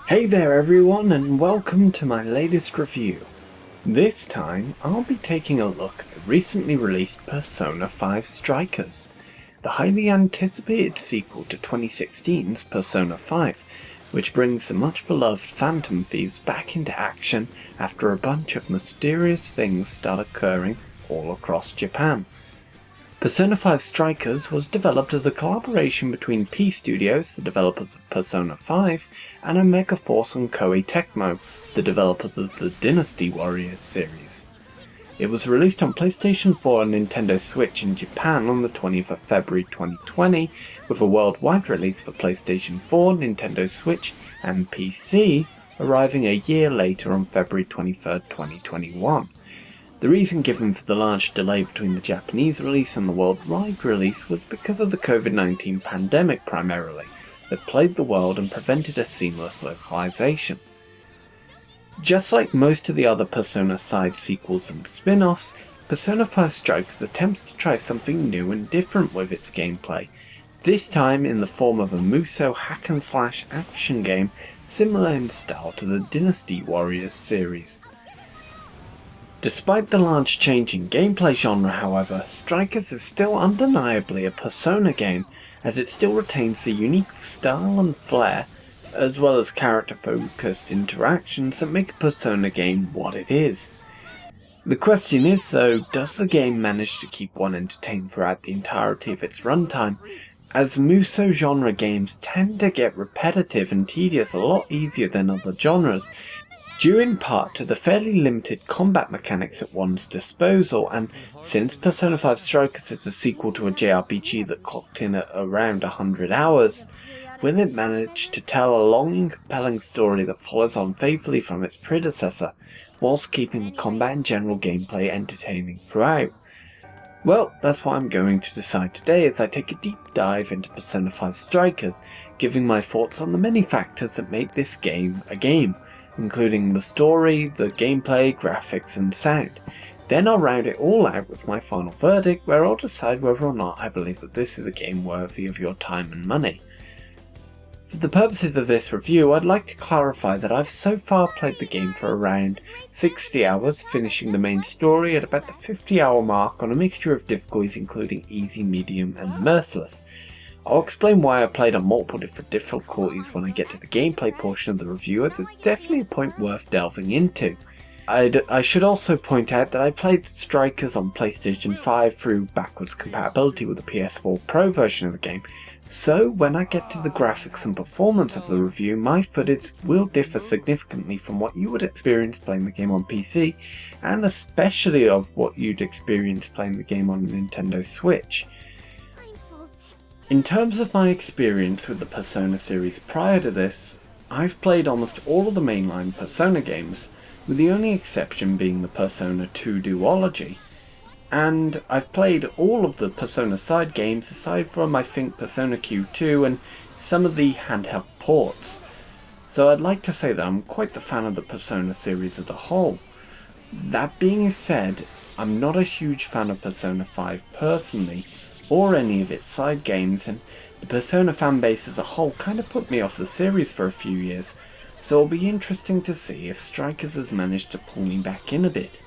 Hey there everyone, and welcome to my latest review. This time I'll be taking a look at the recently released Persona 5 Strikers, the highly anticipated sequel to 2016's Persona 5, which brings the much beloved Phantom Thieves back into action after a bunch of mysterious things start occurring all across Japan. Persona 5 Strikers was developed as a collaboration between P Studios, the developers of Persona 5, and Omega Force and Koei Tecmo, the developers of the Dynasty Warriors series. It was released on PlayStation 4 and Nintendo Switch in Japan on the 20th of February 2020, with a worldwide release for PlayStation 4, Nintendo Switch, and PC arriving a year later on February 23, 2021. The reason given for the large delay between the Japanese release and the worldwide release was because of the COVID-19 pandemic primarily, that plagued the world and prevented a seamless localization. Just like most of the other Persona side sequels and spin-offs, Persona 5 Strikers attempts to try something new and different with its gameplay, this time in the form of a Musou hack-and-slash action game similar in style to the Dynasty Warriors series. Despite the large change in gameplay genre, however, Strikers is still undeniably a Persona game, as it still retains the unique style and flair, as well as character-focused interactions that make a Persona game what it is. The question is, though, does the game manage to keep one entertained throughout the entirety of its runtime, as Musou genre games tend to get repetitive and tedious a lot easier than other genres, due in part to the fairly limited combat mechanics at one's disposal, and since Persona 5 Strikers is a sequel to a JRPG that clocked in at around 100 hours, will it manage to tell a long and compelling story that follows on faithfully from its predecessor, whilst keeping the combat and general gameplay entertaining throughout? Well, that's what I'm going to decide today as I take a deep dive into Persona 5 Strikers, giving my thoughts on the many factors that make this game a game, including the story, the gameplay, graphics and sound. Then I'll round it all out with my final verdict, where I'll decide whether or not I believe that this is a game worthy of your time and money. For the purposes of this review, I'd like to clarify that I've so far played the game for around 60 hours, finishing the main story at about the 50-hour mark on a mixture of difficulties including easy, medium and merciless. I'll explain why I played on multiple different difficulties when I get to the gameplay portion of the review, as it's definitely a point worth delving into. I should also point out that I played Strikers on PlayStation 5 through backwards compatibility with the PS4 Pro version of the game, so when I get to the graphics and performance of the review, my footage will differ significantly from what you would experience playing the game on PC, and especially of what you'd experience playing the game on Nintendo Switch. In terms of my experience with the Persona series prior to this, I've played almost all of the mainline Persona games, with the only exception being the Persona 2 duology, and I've played all of the Persona side games aside from I think Persona Q2 and some of the handheld ports, so I'd like to say that I'm quite the fan of the Persona series as a whole. That being said, I'm not a huge fan of Persona 5 personally, or any of its side games, and the Persona fanbase as a whole kind of put me off the series for a few years, so it'll be interesting to see if Strikers has managed to pull me back in a bit.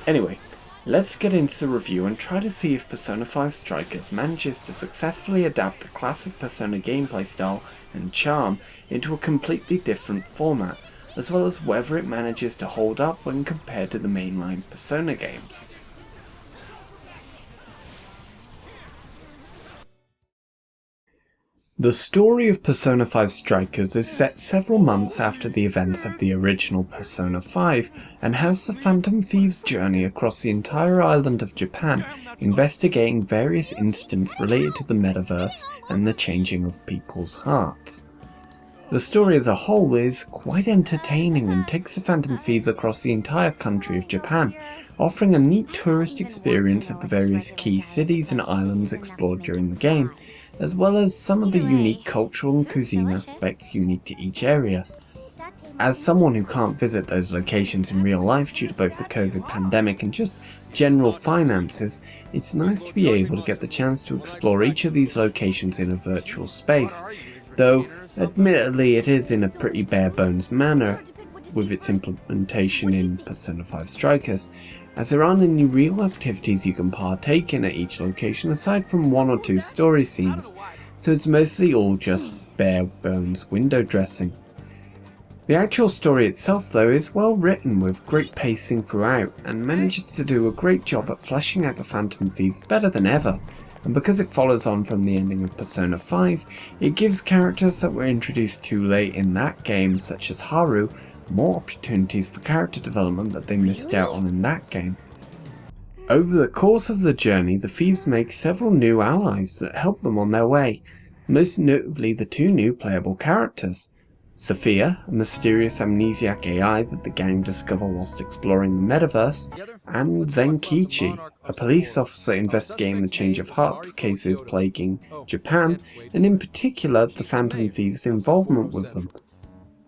Anyway, let's get into the review and try to see if Persona 5 Strikers manages to successfully adapt the classic Persona gameplay style and charm into a completely different format, as well as whether it manages to hold up when compared to the mainline Persona games. The story of Persona 5 Strikers is set several months after the events of the original Persona 5, and has the Phantom Thieves' journey across the entire island of Japan, investigating various incidents related to the metaverse and the changing of people's hearts. The story as a whole is quite entertaining and takes the Phantom Thieves across the entire country of Japan, offering a neat tourist experience of the various key cities and islands explored during the game, as well as some of the unique cultural and cuisine aspects unique to each area. As someone who can't visit those locations in real life due to both the COVID pandemic and just general finances, it's nice to be able to get the chance to explore each of these locations in a virtual space, though admittedly it is in a pretty bare bones manner with its implementation in Persona 5 Strikers, as there aren't any real activities you can partake in at each location aside from 1 or 2 story scenes, so it's mostly all just bare bones window dressing. The actual story itself though is well written with great pacing throughout and manages to do a great job at fleshing out the Phantom Thieves better than ever, and because it follows on from the ending of Persona 5, it gives characters that were introduced too late in that game, such as Haru, more opportunities for character development that they missed out on in that game. Over the course of the journey, the thieves make several new allies that help them on their way, most notably the 2 new playable characters. Sophia, a mysterious amnesiac AI that the gang discover whilst exploring the metaverse, and Zenkichi, a police officer investigating the change of hearts cases plaguing Japan, and in particular the Phantom Thieves' involvement with them.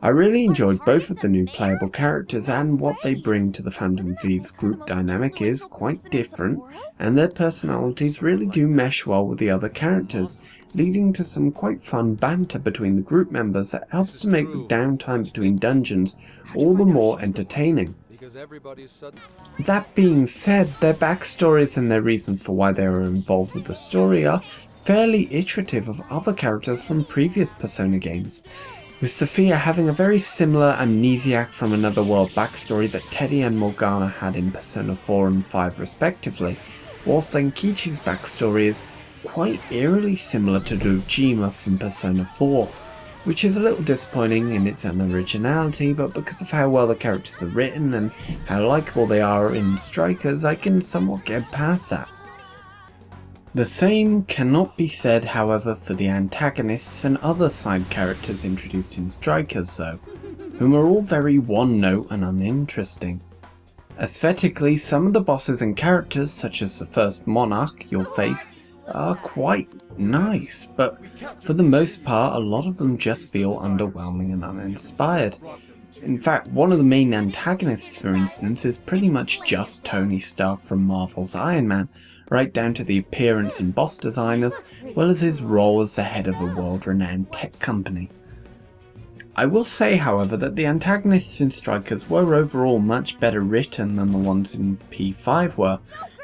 I really enjoyed both of the new playable characters, and what they bring to the Phantom Thieves group dynamic is quite different, and their personalities really do mesh well with the other characters, leading to some quite fun banter between the group members that helps to make the downtime between dungeons all the more entertaining. That being said, their backstories and their reasons for why they are involved with the story are fairly iterative of other characters from previous Persona games, with Sophia having a very similar amnesiac from another world backstory that Teddy and Morgana had in Persona 4 and 5 respectively, whilst Zenkichi's backstory is quite eerily similar to Dojima from Persona 4, which is a little disappointing in its unoriginality, but because of how well the characters are written and how likeable they are in Strikers, I can somewhat get past that. The same cannot be said, however, for the antagonists and other side characters introduced in Strikers though, whom are all very one-note and uninteresting. Aesthetically, some of the bosses and characters, such as the first Monarch, Your Face, are quite nice, but for the most part a lot of them just feel underwhelming and uninspired. In fact, one of the main antagonists, for instance, is pretty much just Tony Stark from Marvel's Iron Man, right down to the appearance and boss design as well as his role as the head of a world-renowned tech company. I will say, however, that the antagonists in Strikers were overall much better written than the ones in P5 were,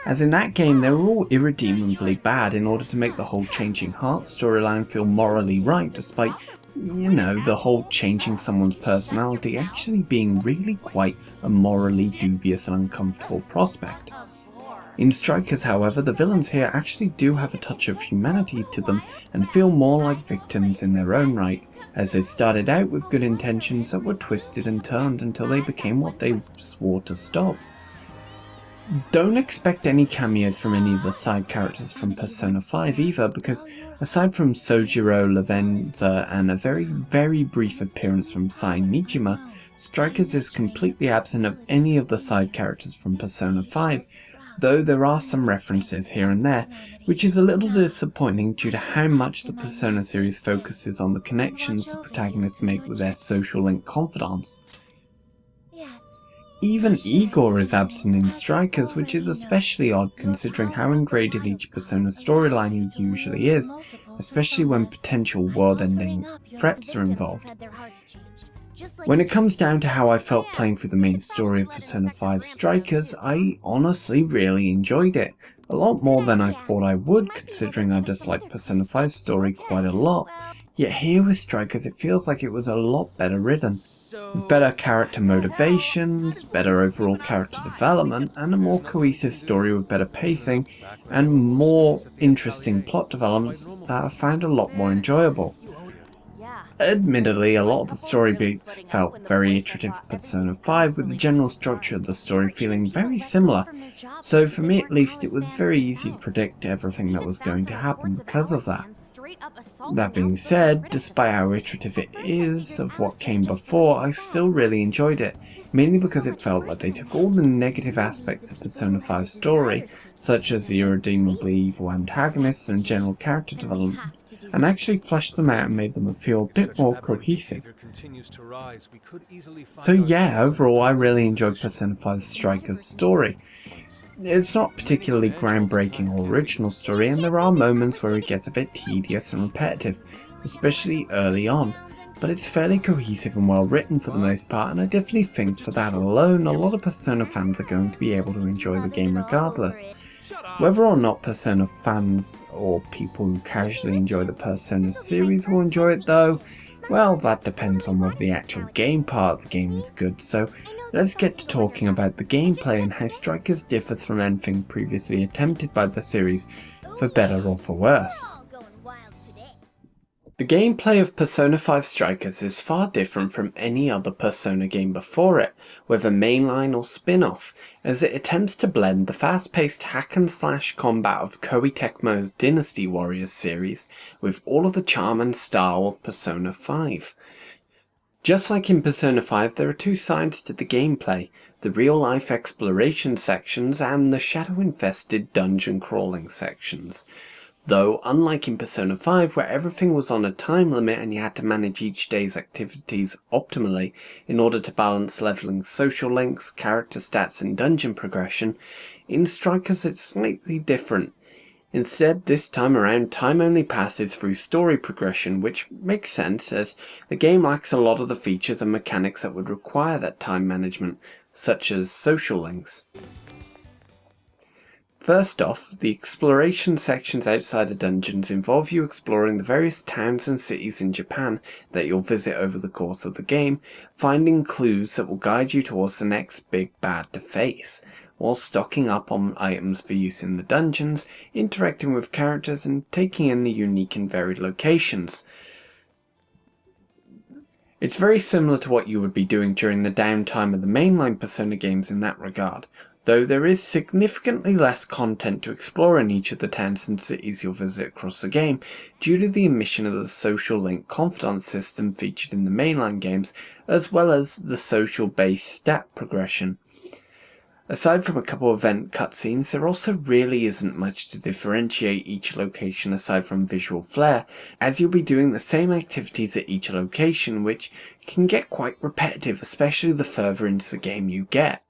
as in that game they were all irredeemably bad in order to make the whole changing hearts storyline feel morally right, despite, you know, the whole changing someone's personality actually being really quite a morally dubious and uncomfortable prospect. In Strikers, however, the villains here actually do have a touch of humanity to them and feel more like victims in their own right, as they started out with good intentions that were twisted and turned until they became what they swore to stop. Don't expect any cameos from any of the side characters from Persona 5 either, because aside from Sojiro, Lavenza, and a very brief appearance from Sai Nijima, Strikers is completely absent of any of the side characters from Persona 5, though there are some references here and there, which is a little disappointing due to how much the Persona series focuses on the connections the protagonists make with their social link confidants. Even Igor is absent in Strikers, which is especially odd considering how ingrained in each Persona storyline he usually is, especially when potential world-ending threats are involved. When it comes down to how I felt playing through the main story of Persona 5 Strikers, I honestly really enjoyed it. A lot more than I thought I would, considering I disliked Persona 5's story quite a lot. Yet here with Strikers it feels like it was a lot better written, with better character motivations, better overall character development, and a more cohesive story with better pacing, and more interesting plot developments that I found a lot more enjoyable. Admittedly, a lot of the story beats felt very iterative for Persona 5, with the general structure of the story feeling very similar, so for me at least it was very easy to predict everything that was going to happen because of that. That being said, despite how iterative it is of what came before, I still really enjoyed it, mainly because it felt like they took all the negative aspects of Persona 5's story, such as the irredeemably evil antagonists and general character development, and actually fleshed them out and made them feel a bit more cohesive. So yeah, overall I really enjoyed Persona 5 Strikers' story. It's not particularly groundbreaking or original story, and there are moments where it gets a bit tedious and repetitive, especially early on, but it's fairly cohesive and well written for the most part, and I definitely think for that alone a lot of Persona fans are going to be able to enjoy the game regardless. Whether or not Persona fans or people who casually enjoy the Persona series will enjoy it though, well, that depends on whether the actual game part of the game is good, so let's get to talking about the gameplay and how Strikers differs from anything previously attempted by the series, for better or for worse. The gameplay of Persona 5 Strikers is far different from any other Persona game before it, whether mainline or spin-off, as it attempts to blend the fast-paced hack-and-slash combat of Koei Tecmo's Dynasty Warriors series with all of the charm and style of Persona 5. Just like in Persona 5, there are two sides to the gameplay, the real-life exploration sections and the shadow-infested dungeon-crawling sections. Though, unlike in Persona 5, where everything was on a time limit and you had to manage each day's activities optimally in order to balance leveling social links, character stats and dungeon progression, in Strikers it's slightly different. Instead, this time around, time only passes through story progression, which makes sense as the game lacks a lot of the features and mechanics that would require that time management, such as social links. First off, the exploration sections outside of dungeons involve you exploring the various towns and cities in Japan that you'll visit over the course of the game, finding clues that will guide you towards the next big bad to face, while stocking up on items for use in the dungeons, interacting with characters and taking in the unique and varied locations. It's very similar to what you would be doing during the downtime of the mainline Persona games in that regard, though there is significantly less content to explore in each of the towns and cities you'll visit across the game, due to the omission of the social link confidant system featured in the mainline games, as well as the social-based stat progression. Aside from a couple of event cutscenes, there also really isn't much to differentiate each location aside from visual flair, as you'll be doing the same activities at each location, which can get quite repetitive, especially the further into the game you get.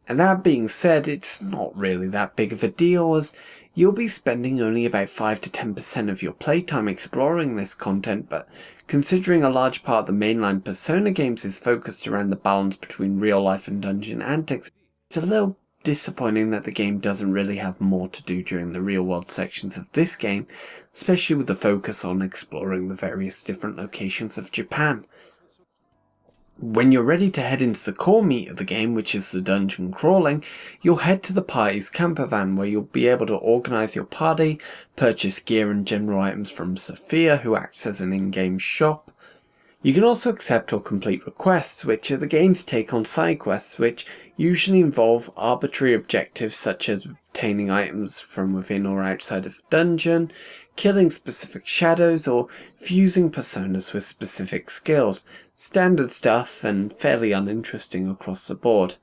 And that being said, it's not really that big of a deal, as you'll be spending only about 5 to 10% of your playtime exploring this content, but considering a large part of the mainline Persona games is focused around the balance between real life and dungeon antics, it's a little disappointing that the game doesn't really have more to do during the real world sections of this game, especially with the focus on exploring the various different locations of Japan. When you're ready to head into the core meat of the game, which is the dungeon crawling, you'll head to the party's camper van where you'll be able to organise your party, purchase gear and general items from Sophia, who acts as an in-game shop. You can also accept or complete requests, which are the game's take on side quests, which usually involve arbitrary objectives such as obtaining items from within or outside of a dungeon, killing specific shadows, or fusing personas with specific skills. Standard stuff and fairly uninteresting across the board.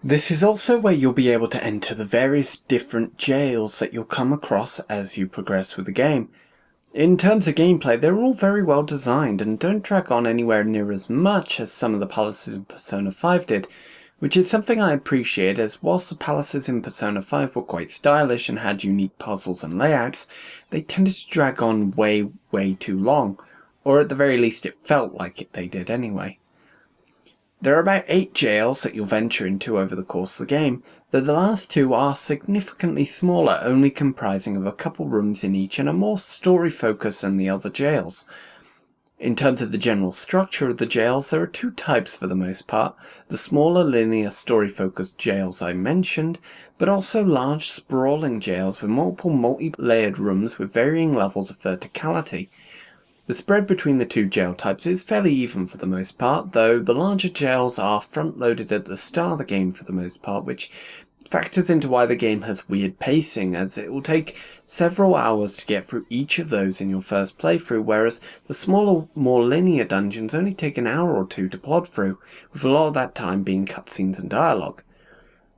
This is also where you'll be able to enter the various different jails that you'll come across as you progress with the game. In terms of gameplay, they're all very well designed and don't drag on anywhere near as much as some of the palaces in Persona 5 did, which is something I appreciate, as whilst the palaces in Persona 5 were quite stylish and had unique puzzles and layouts, they tended to drag on way too long, or at the very least it felt like they did anyway. There are about 8 jails that you'll venture into over the course of the game, though the last 2 are significantly smaller, only comprising of a couple rooms in each and are more story focused than the other jails. In terms of the general structure of the jails, there are 2 types for the most part, the smaller linear story focused jails I mentioned, but also large sprawling jails with multiple multi-layered rooms with varying levels of verticality. The spread between the 2 jail types is fairly even for the most part, though the larger jails are front-loaded at the start of the game for the most part, which factors into why the game has weird pacing, as it will take several hours to get through each of those in your first playthrough, whereas the smaller, more linear dungeons only take an hour or 2 to plod through, with a lot of that time being cutscenes and dialogue.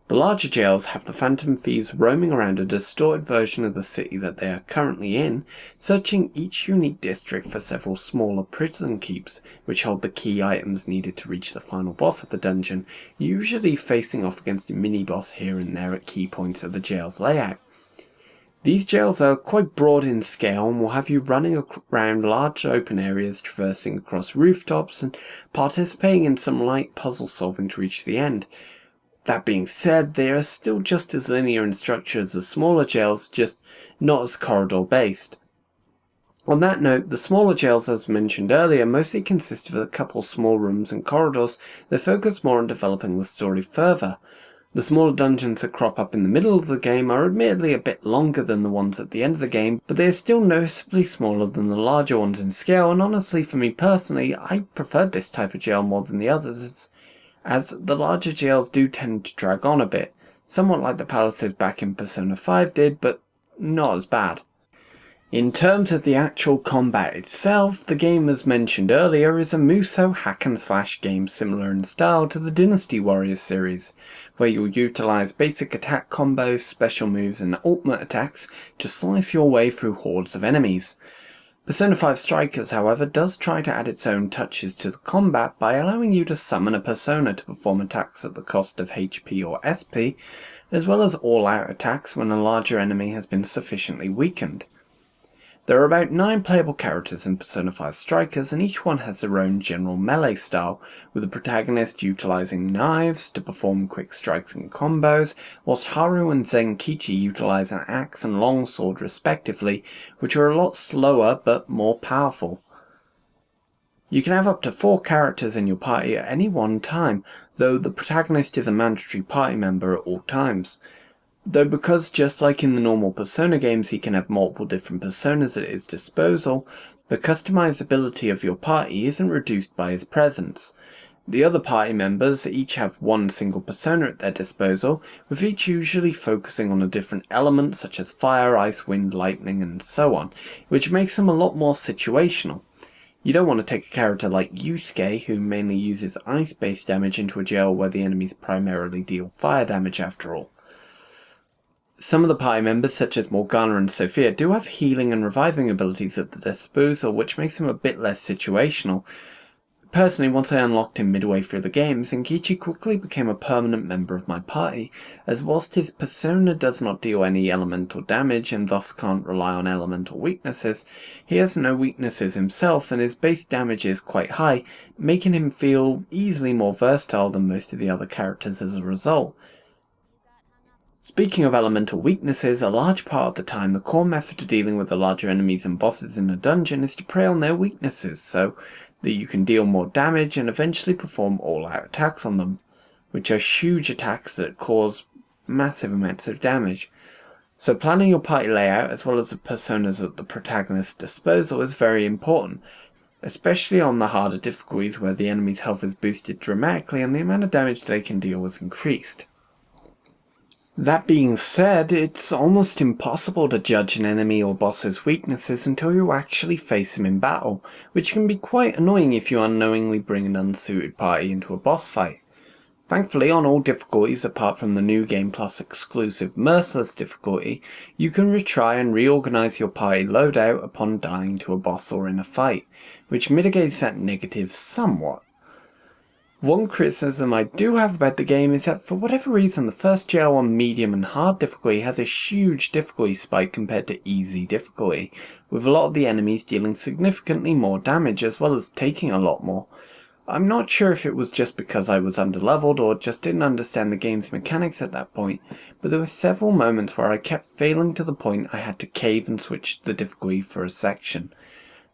The larger jails have the Phantom Thieves roaming around a distorted version of the city that they are currently in, searching each unique district for several smaller prison keeps, which hold the key items needed to reach the final boss of the dungeon, usually facing off against a mini-boss here and there at key points of the jail's layout. These jails are quite broad in scale and will have you running around large open areas, traversing across rooftops and participating in some light puzzle solving to reach the end. That being said, they are still just as linear in structure as the smaller jails, just not as corridor based. On that note, the smaller jails, as mentioned earlier, mostly consist of a couple small rooms and corridors that focus more on developing the story further. The smaller dungeons that crop up in the middle of the game are admittedly a bit longer than the ones at the end of the game, but they are still noticeably smaller than the larger ones in scale, and honestly for me personally, I preferred this type of jail more than the others, as the larger jails do tend to drag on a bit, somewhat like the palaces back in Persona 5 did, but not as bad. In terms of the actual combat itself, the game, as mentioned earlier, is a Musou hack-and-slash game similar in style to the Dynasty Warriors series, where you'll utilise basic attack combos, special moves and ultimate attacks to slice your way through hordes of enemies. Persona 5 Strikers, however, does try to add its own touches to the combat by allowing you to summon a persona to perform attacks at the cost of HP or SP, as well as all-out attacks when a larger enemy has been sufficiently weakened. There are about 9 playable characters in Persona 5 Strikers, and each one has their own general melee style, with the protagonist utilising knives to perform quick strikes and combos, whilst Haru and Zenkichi utilise an axe and longsword respectively, which are a lot slower but more powerful. You can have up to 4 characters in your party at any one time, though the protagonist is a mandatory party member at all times. Though because, just like in the normal Persona games, he can have multiple different personas at his disposal, the customizability of your party isn't reduced by his presence. The other party members each have one single persona at their disposal, with each usually focusing on a different element such as fire, ice, wind, lightning, and so on, which makes them a lot more situational. You don't want to take a character like Yusuke, who mainly uses ice-based damage, into a jail where the enemies primarily deal fire damage after all. Some of the party members, such as Morgana and Sophia, do have healing and reviving abilities at their disposal, which makes them a bit less situational. Personally, once I unlocked him midway through the game, Zenkichi quickly became a permanent member of my party, as whilst his persona does not deal any elemental damage and thus can't rely on elemental weaknesses, he has no weaknesses himself and his base damage is quite high, making him feel easily more versatile than most of the other characters as a result. Speaking of elemental weaknesses, a large part of the time the core method to dealing with the larger enemies and bosses in a dungeon is to prey on their weaknesses so that you can deal more damage and eventually perform all-out attacks on them, which are huge attacks that cause massive amounts of damage. So planning your party layout as well as the personas at the protagonist's disposal is very important, especially on the harder difficulties where the enemy's health is boosted dramatically and the amount of damage they can deal is increased. That being said, it's almost impossible to judge an enemy or boss's weaknesses until you actually face him in battle, which can be quite annoying if you unknowingly bring an unsuited party into a boss fight. Thankfully, on all difficulties apart from the New Game Plus exclusive Merciless difficulty, you can retry and reorganize your party loadout upon dying to a boss or in a fight, which mitigates that negative somewhat. One criticism I do have about the game is that for whatever reason the first jail on medium and hard difficulty has a huge difficulty spike compared to easy difficulty, with a lot of the enemies dealing significantly more damage as well as taking a lot more. I'm not sure if it was just because I was underleveled or just didn't understand the game's mechanics at that point, but there were several moments where I kept failing to the point I had to cave and switch the difficulty for a section.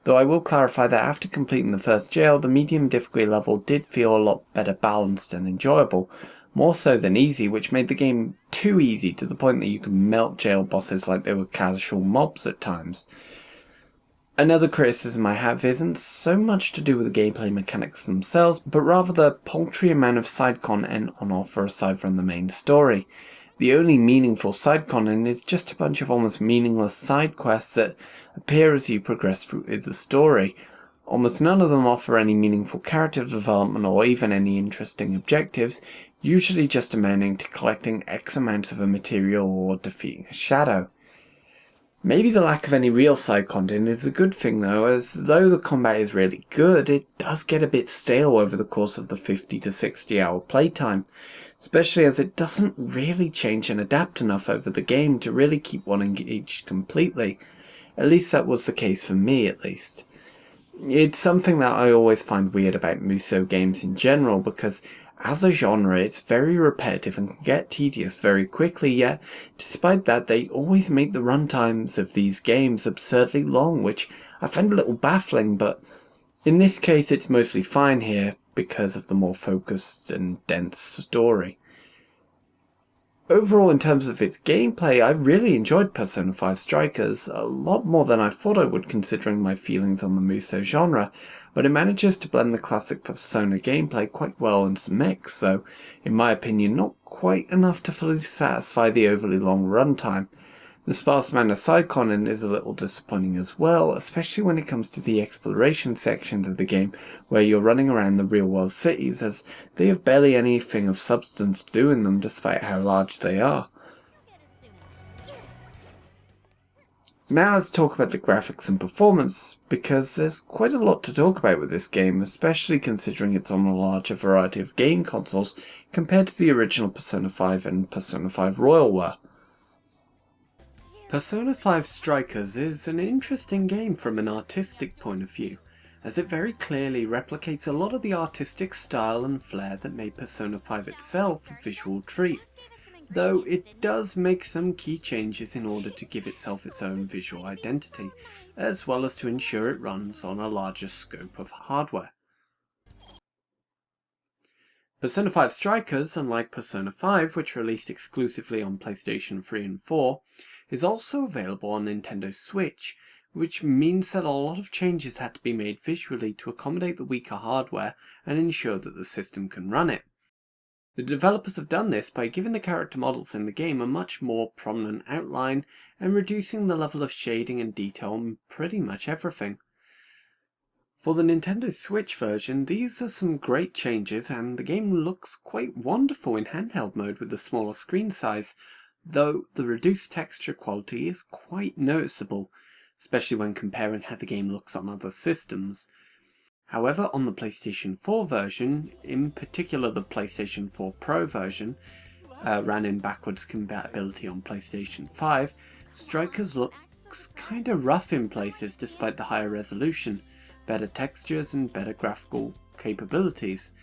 Though I will clarify that after completing the first jail, the medium difficulty level did feel a lot better balanced and enjoyable, more so than easy, which made the game too easy to the point that you could melt jail bosses like they were casual mobs at times. Another criticism I have isn't so much to do with the gameplay mechanics themselves, but rather the paltry amount of side content on offer aside from the main story. The only meaningful side content is just a bunch of almost meaningless side quests that appear as you progress through the story. Almost none of them offer any meaningful character development or even any interesting objectives, usually just amounting to collecting X amounts of a material or defeating a shadow. Maybe the lack of any real side content is a good thing though, as though the combat is really good, it does get a bit stale over the course of the 50 to 60 hour playtime. especially as it doesn't really change and adapt enough over the game to really keep one engaged completely. At least that was the case for me, at least. It's something that I always find weird about Musou games in general, because as a genre it's very repetitive and can get tedious very quickly, yet despite that they always make the runtimes of these games absurdly long, which I find a little baffling, but in this case it's mostly fine here because of the more focused and dense story. Overall, in terms of its gameplay, I really enjoyed Persona 5 Strikers, a lot more than I thought I would considering my feelings on the Musou genre, but it manages to blend the classic Persona gameplay quite well into the mix, though, in my opinion, not quite enough to fully satisfy the overly long runtime. The sparse amount of side content is a little disappointing as well, especially when it comes to the exploration sections of the game where you're running around the real world cities, as they have barely anything of substance to do in them despite how large they are. Now let's talk about the graphics and performance, because there's quite a lot to talk about with this game, especially considering it's on a larger variety of game consoles compared to the original Persona 5 and Persona 5 Royal were. Persona 5 Strikers is an interesting game from an artistic point of view, as it very clearly replicates a lot of the artistic style and flair that made Persona 5 itself a visual treat, though it does make some key changes in order to give itself its own visual identity, as well as to ensure it runs on a larger scope of hardware. Persona 5 Strikers, unlike Persona 5, which released exclusively on PlayStation 3 and 4, is also available on Nintendo Switch, which means that a lot of changes had to be made visually to accommodate the weaker hardware and ensure that the system can run it. The developers have done this by giving the character models in the game a much more prominent outline and reducing the level of shading and detail on pretty much everything. For the Nintendo Switch version, these are some great changes, and the game looks quite wonderful in handheld mode with the smaller screen size, though the reduced texture quality is quite noticeable, especially when comparing how the game looks on other systems. However, on the PlayStation 4 version, in particular the PlayStation 4 Pro version, ran in backwards compatibility on PlayStation 5, Strikers looks kinda rough in places despite the higher resolution, better textures and better graphical capabilities.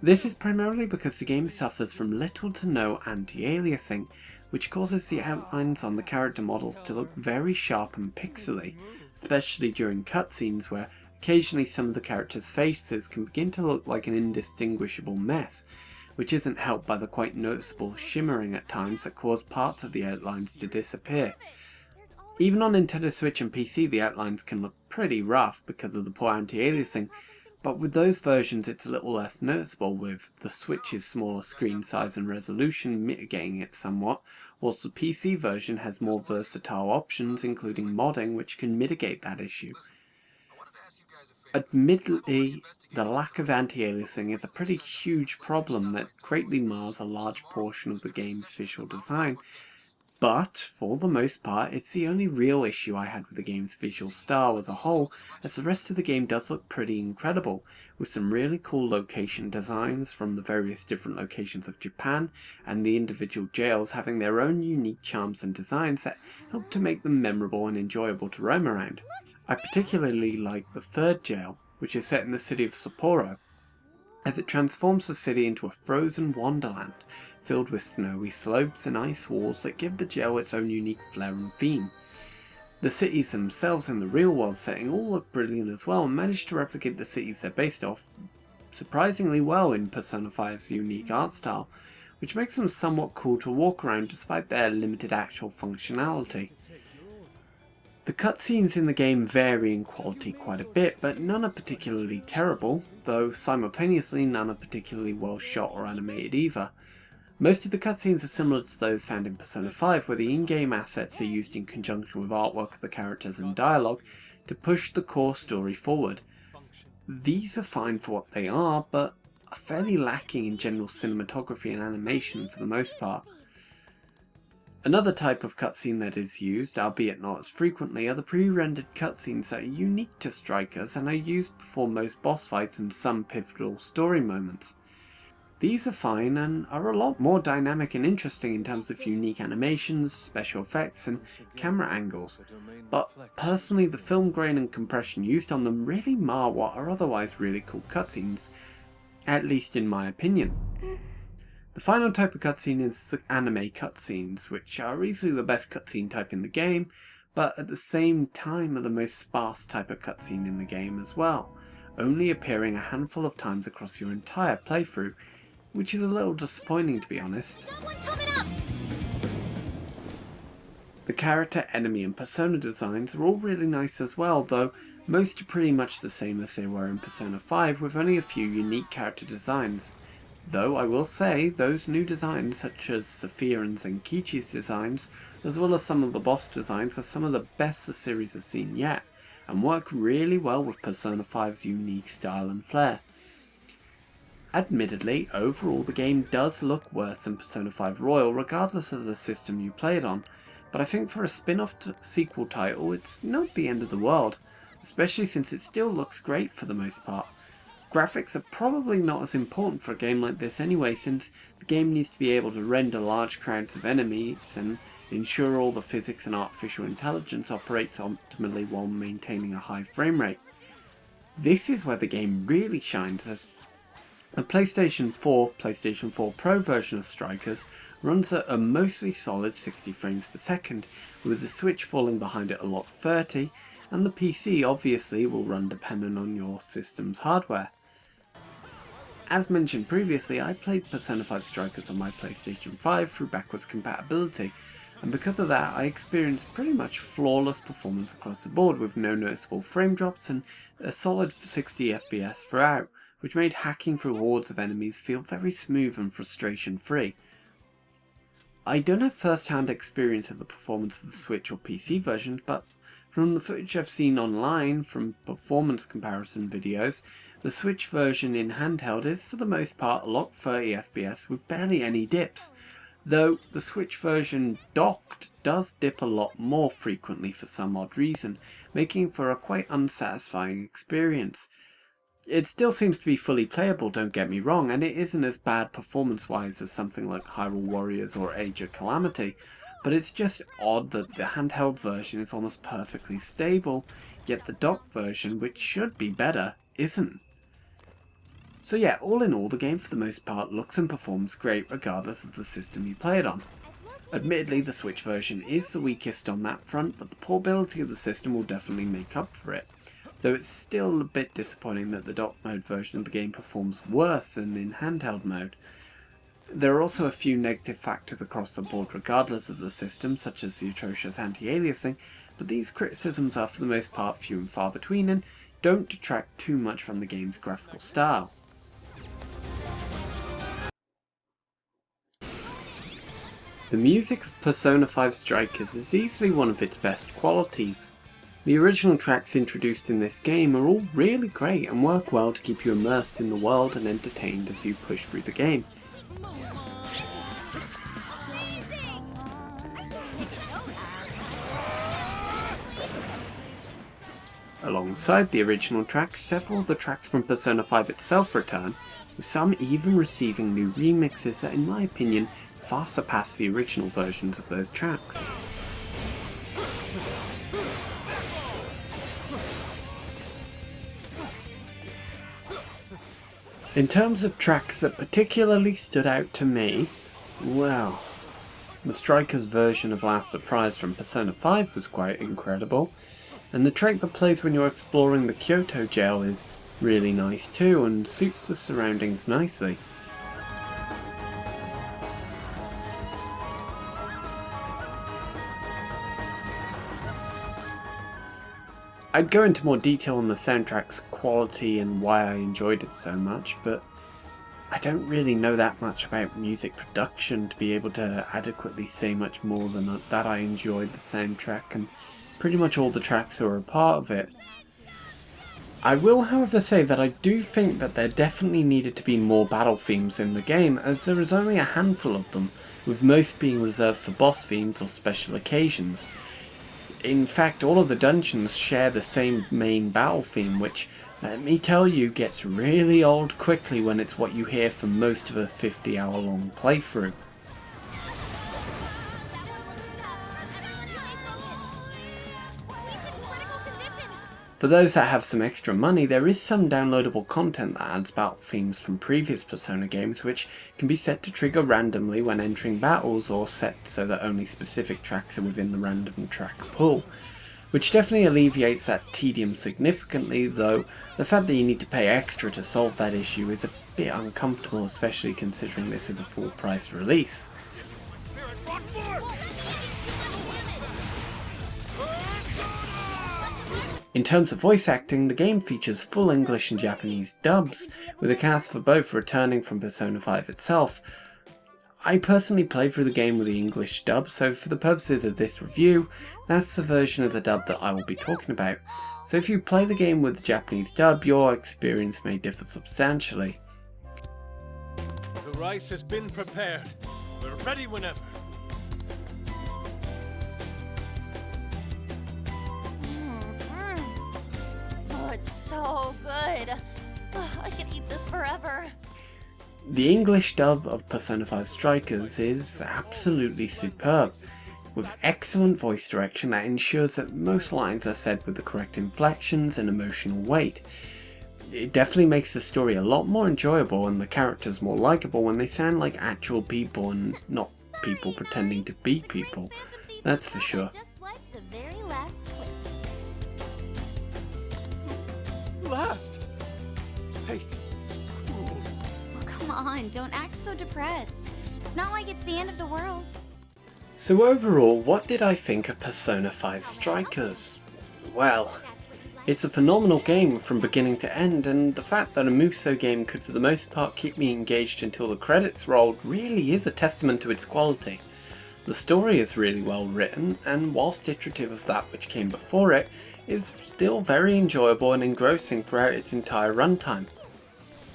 This is primarily because the game suffers from little to no anti-aliasing, which causes the outlines on the character models to look very sharp and pixely, especially during cutscenes where occasionally some of the characters' faces can begin to look like an indistinguishable mess, which isn't helped by the quite noticeable shimmering at times that cause parts of the outlines to disappear. Even on Nintendo Switch and PC the outlines can look pretty rough because of the poor anti-aliasing, but with those versions it's a little less noticeable, with the Switch's smaller screen size and resolution mitigating it somewhat, whilst the PC version has more versatile options including modding which can mitigate that issue. Admittedly, the lack of anti-aliasing is a pretty huge problem that greatly mars a large portion of the game's visual design, but, for the most part, it's the only real issue I had with the game's visual style as a whole, as the rest of the game does look pretty incredible, with some really cool location designs from the various different locations of Japan, and the individual jails having their own unique charms and designs that help to make them memorable and enjoyable to roam around. I particularly like the third jail, which is set in the city of Sapporo, as it transforms the city into a frozen wonderland, filled with snowy slopes and ice walls that give the jail its own unique flair and theme. The cities themselves in the real world setting all look brilliant as well, and manage to replicate the cities they're based off surprisingly well in Persona 5's unique art style, which makes them somewhat cool to walk around despite their limited actual functionality. The cutscenes in the game vary in quality quite a bit, but none are particularly terrible, though simultaneously none are particularly well shot or animated either. Most of the cutscenes are similar to those found in Persona 5, where the in-game assets are used in conjunction with artwork of the characters and dialogue to push the core story forward. These are fine for what they are, but are fairly lacking in general cinematography and animation for the most part. Another type of cutscene that is used, albeit not as frequently, are the pre-rendered cutscenes that are unique to Strikers and are used before most boss fights and some pivotal story moments. These are fine and are a lot more dynamic and interesting in terms of unique animations, special effects and camera angles, but personally the film grain and compression used on them really mar what are otherwise really cool cutscenes, at least in my opinion. The final type of cutscene is anime cutscenes, which are easily the best cutscene type in the game, but at the same time are the most sparse type of cutscene in the game as well, only appearing a handful of times across your entire playthrough, which is a little disappointing to be honest. The character, enemy and persona designs are all really nice as well, though most are pretty much the same as they were in Persona 5 with only a few unique character designs. Though I will say, those new designs such as Sophia and Zenkichi's designs, as well as some of the boss designs, are some of the best the series has seen yet, and work really well with Persona 5's unique style and flair. Admittedly, overall the game does look worse than Persona 5 Royal regardless of the system you play it on, but I think for a spin-off sequel title it's not the end of the world, especially since it still looks great for the most part. Graphics are probably not as important for a game like this anyway, since the game needs to be able to render large crowds of enemies and ensure all the physics and artificial intelligence operates optimally while maintaining a high frame rate. This is where the game really shines, as the PlayStation 4 Pro version of Strikers runs at a mostly solid 60 frames per second, with the Switch falling behind it a lot 30, and the PC obviously will run dependent on your system's hardware. As mentioned previously, I played Persona 5 Strikers on my PlayStation 5 through backwards compatibility, and because of that I experienced pretty much flawless performance across the board with no noticeable frame drops and a solid 60 FPS throughout, which made hacking through hordes of enemies feel very smooth and frustration free. I don't have first-hand experience of the performance of the Switch or PC versions, but from the footage I've seen online from performance comparison videos, the Switch version in handheld is for the most part a locked 30 FPS with barely any dips, though the Switch version docked does dip a lot more frequently for some odd reason, making for a quite unsatisfying experience. It still seems to be fully playable, don't get me wrong, and it isn't as bad performance-wise as something like Hyrule Warriors or Age of Calamity, but it's just odd that the handheld version is almost perfectly stable, yet the docked version, which should be better, isn't. So yeah, all in all, the game for the most part looks and performs great regardless of the system you play it on. Admittedly, the Switch version is the weakest on that front, but the portability of the system will definitely make up for it, though it's still a bit disappointing that the dock mode version of the game performs worse than in handheld mode. There are also a few negative factors across the board regardless of the system, such as the atrocious anti-aliasing, but these criticisms are for the most part few and far between and don't detract too much from the game's graphical style. The music of Persona 5 Strikers is easily one of its best qualities. The original tracks introduced in this game are all really great and work well to keep you immersed in the world and entertained as you push through the game. Alongside the original tracks, several of the tracks from Persona 5 itself return, with some even receiving new remixes that in my opinion far surpass the original versions of those tracks. In terms of tracks that particularly stood out to me, well, the Strikers version of Last Surprise from Persona 5 was quite incredible, and the track that plays when you're exploring the Kyoto jail is really nice too and suits the surroundings nicely. I'd go into more detail on the soundtrack's quality and why I enjoyed it so much, but I don't really know that much about music production to be able to adequately say much more than that I enjoyed the soundtrack and pretty much all the tracks that were a part of it. I will however say that I do think that there definitely needed to be more battle themes in the game, as there is only a handful of them, with most being reserved for boss themes or special occasions. In fact, all of the dungeons share the same main battle theme, which let me tell you, gets really old quickly when it's what you hear for most of a 50-hour long playthrough. For those that have some extra money, there is some downloadable content that adds battle themes from previous Persona games, which can be set to trigger randomly when entering battles, or set so that only specific tracks are within the random track pool, which definitely alleviates that tedium significantly, though the fact that you need to pay extra to solve that issue is a bit uncomfortable, especially considering this is a full price release. In terms of voice acting, the game features full English and Japanese dubs, with a cast for both returning from Persona 5 itself. I personally played through the game with the English dub, so for the purposes of this review, that's the version of the dub that I will be talking about. So if you play the game with the Japanese dub, your experience may differ substantially. The rice has been prepared. We're ready whenever. Oh, it's so good. I could eat this forever. The English dub of Persona 5 Strikers is absolutely superb, with excellent voice direction that ensures that most lines are said with the correct inflections and emotional weight. It definitely makes the story a lot more enjoyable and the characters more likable when they sound like actual people and not people pretending to be people, that's for sure. Last! Hey, school. Oh, come on, don't act so depressed. It's not like it's the end of the world. So overall, what did I think of Persona 5 Strikers? Well, it's a phenomenal game from beginning to end, and the fact that a Musou game could for the most part keep me engaged until the credits rolled really is a testament to its quality. The story is really well written, and whilst iterative of that which came before it, is still very enjoyable and engrossing throughout its entire runtime.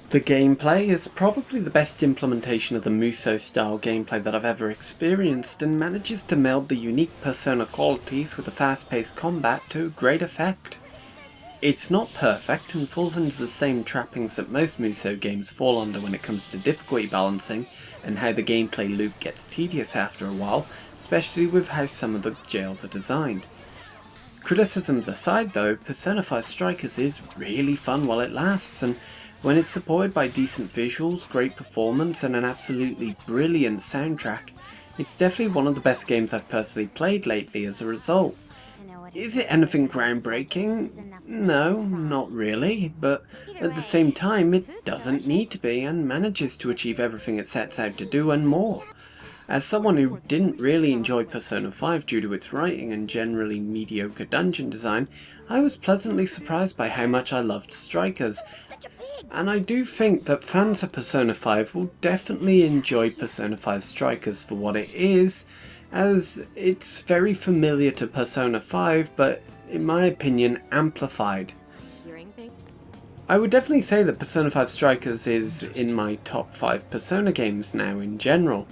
The gameplay is probably the best implementation of the Musou style gameplay that I've ever experienced, and manages to meld the unique Persona qualities with the fast-paced combat to great effect. It's not perfect and falls into the same trappings that most Musou games fall under when it comes to difficulty balancing and how the gameplay loop gets tedious after a while, especially with how some of the jails are designed. Criticisms aside though, Persona 5 Strikers is really fun while it lasts, and when it's supported by decent visuals, great performance and an absolutely brilliant soundtrack, it's definitely one of the best games I've personally played lately as a result. Is it anything groundbreaking? No, not really, but at the same time it doesn't need to be and manages to achieve everything it sets out to do and more. As someone who didn't really enjoy Persona 5 due to its writing and generally mediocre dungeon design, I was pleasantly surprised by how much I loved Strikers, and I do think that fans of Persona 5 will definitely enjoy Persona 5 Strikers for what it is, as it's very familiar to Persona 5, but in my opinion amplified. I would definitely say that Persona 5 Strikers is in my top 5 Persona games now in general.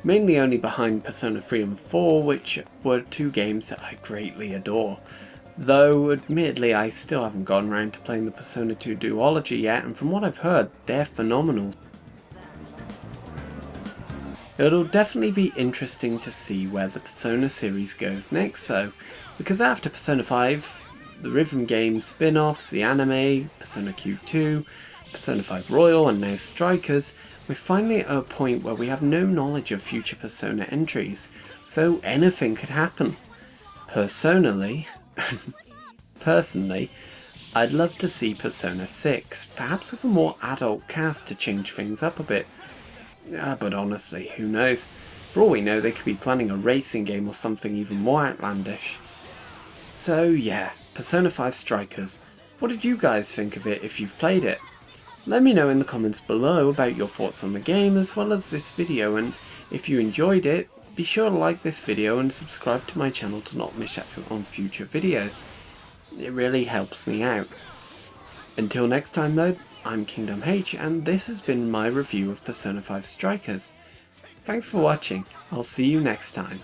Mainly only behind Persona 3 and 4, which were two games that I greatly adore. Though, admittedly, I still haven't gotten around to playing the Persona 2 duology yet, and from what I've heard, they're phenomenal. It'll definitely be interesting to see where the Persona series goes next though, because after Persona 5, the rhythm game spin-offs, the anime, Persona Q2, Persona 5 Royal and now Strikers, we're finally at a point where we have no knowledge of future Persona entries, so anything could happen. Personally, I'd love to see Persona 6, perhaps with a more adult cast to change things up a bit. But honestly, who knows? For all we know, they could be planning a racing game or something even more outlandish. So yeah, Persona 5 Strikers. What did you guys think of it if you've played it? Let me know in the comments below about your thoughts on the game as well as this video, and if you enjoyed it, be sure to like this video and subscribe to my channel to not miss out on future videos. It really helps me out. Until next time though, I'm Kingdom H and this has been my review of Persona 5 Strikers. Thanks for watching, I'll see you next time.